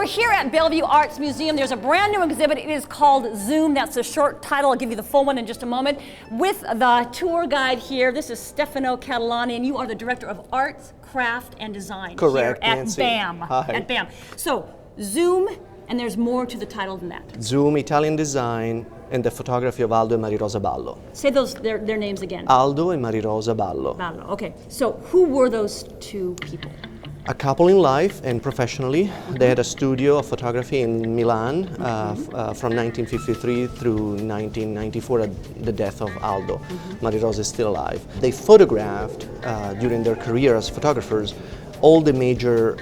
we're here at Bellevue Arts Museum. There's a brand new exhibit. It is called Zoom. That's the short title. I'll give you the full one in just a moment. With the tour guide here, this is Stefano Catalani, and you are the Director of Arts, Craft, and Design. Correct, here at Nancy. BAM. Hi. At BAM. So, Zoom, and there's more to the title than that. Zoom, Italian design, and the photography of Aldo and Marirosa Ballo. Say their names again. Aldo and Marirosa Ballo. Ballo. Okay. So, who were those two people? A couple in life and professionally. They had a studio of photography in Milan from 1953 through 1994 at the death of Aldo. Marirosa is still alive. They photographed during their career as photographers all the major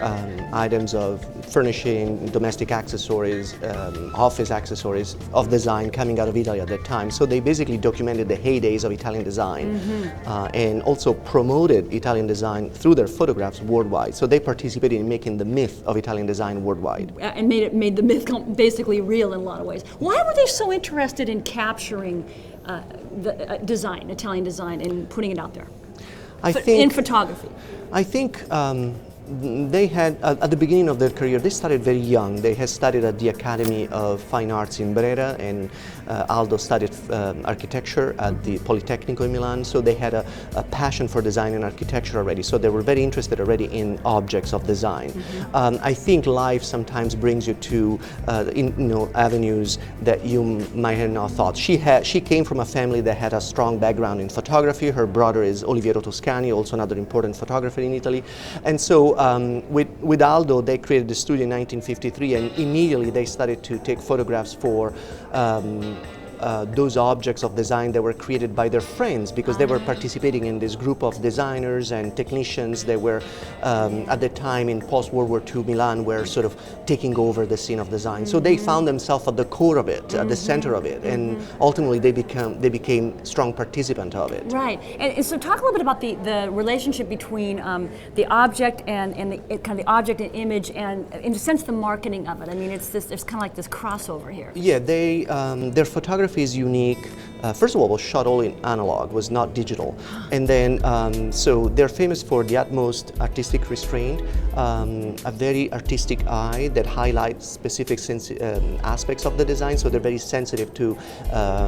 items of furnishing, domestic accessories, office accessories of design coming out of Italy at that time. So they basically documented the heydays of Italian design and also promoted Italian design through their photographs worldwide. So they participated in making the myth of Italian design worldwide. And made the myth basically real in a lot of ways. Why were they so interested in capturing the design, Italian design, and putting it out there? In photography. I think they had, at the beginning of their career, they started very young. They had studied at the Academy of Fine Arts in Brera, and Aldo studied architecture at the Politecnico in Milan, so they had a passion for design and architecture already, so they were very interested already in objects of design. I think life sometimes brings you to avenues that you might have not thought. She came from a family that had a strong background in photography. Her brother is Oliviero Toscani, also another important photographer in Italy, and so with Aldo, they created the studio in 1953, and immediately they started to take photographs for those objects of design that were created by their friends, because they were participating in this group of designers and technicians that were at the time in post-World War II Milan were sort of taking over the scene of design. So they found themselves at the core of it, at the center of it, and ultimately they became strong participants of it. Right, and so talk a little bit about the relationship between the object and kind of the object and image, and in a sense the marketing of it. I mean, there's kind of like this crossover here. Yeah, their photography is unique. First of all, was shot all in analog, was not digital. And then, so they're famous for the utmost artistic restraint, a very artistic eye that highlights specific aspects of the design. So they're very sensitive to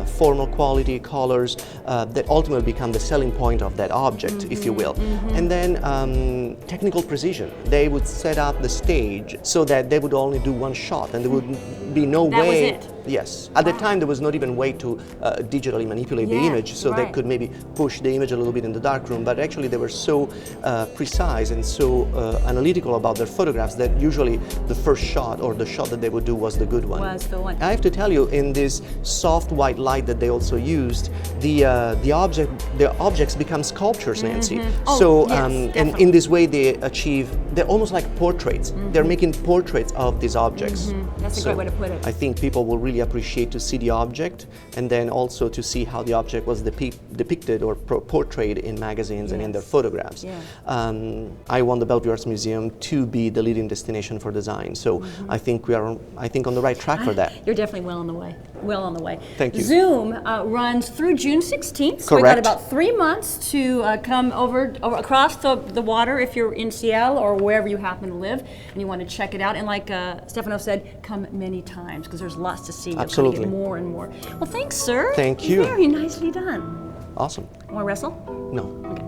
formal quality, colors, that ultimately become the selling point of that object, if you will. And then technical precision. They would set up the stage so that they would only do one shot, and there would be no way. That was it. Yes. At the time, there was not even a way to digitally manipulate the image, so they could maybe push the image a little bit in the darkroom, but actually they were so precise and so analytical about their photographs that usually the first shot or the shot that they would do was the good one. Was the one. I have to tell you, in this soft white light that they also used, the objects become sculptures, Nancy. So and in this way they're almost like portraits. They're making portraits of these objects. That's a great way to put it. I think people will really appreciate to see the object, and then also to see how the object was depicted or portrayed in magazines and in their photographs. I want the Bellevue Arts Museum to be the leading destination for design, so I think we are on the right track for that. You're definitely well on the way. Well on the way. Thank you. Zoom runs through June 16th. So Correct. we've got about 3 months to come over across the water if you're in Seattle or wherever you happen to live and you want to check it out. And like Stefano said, come many times because there's lots to see. Absolutely. Get more and more. Well, thanks, sir. Thank you. Very nicely done. Awesome. Want to wrestle? No. Okay.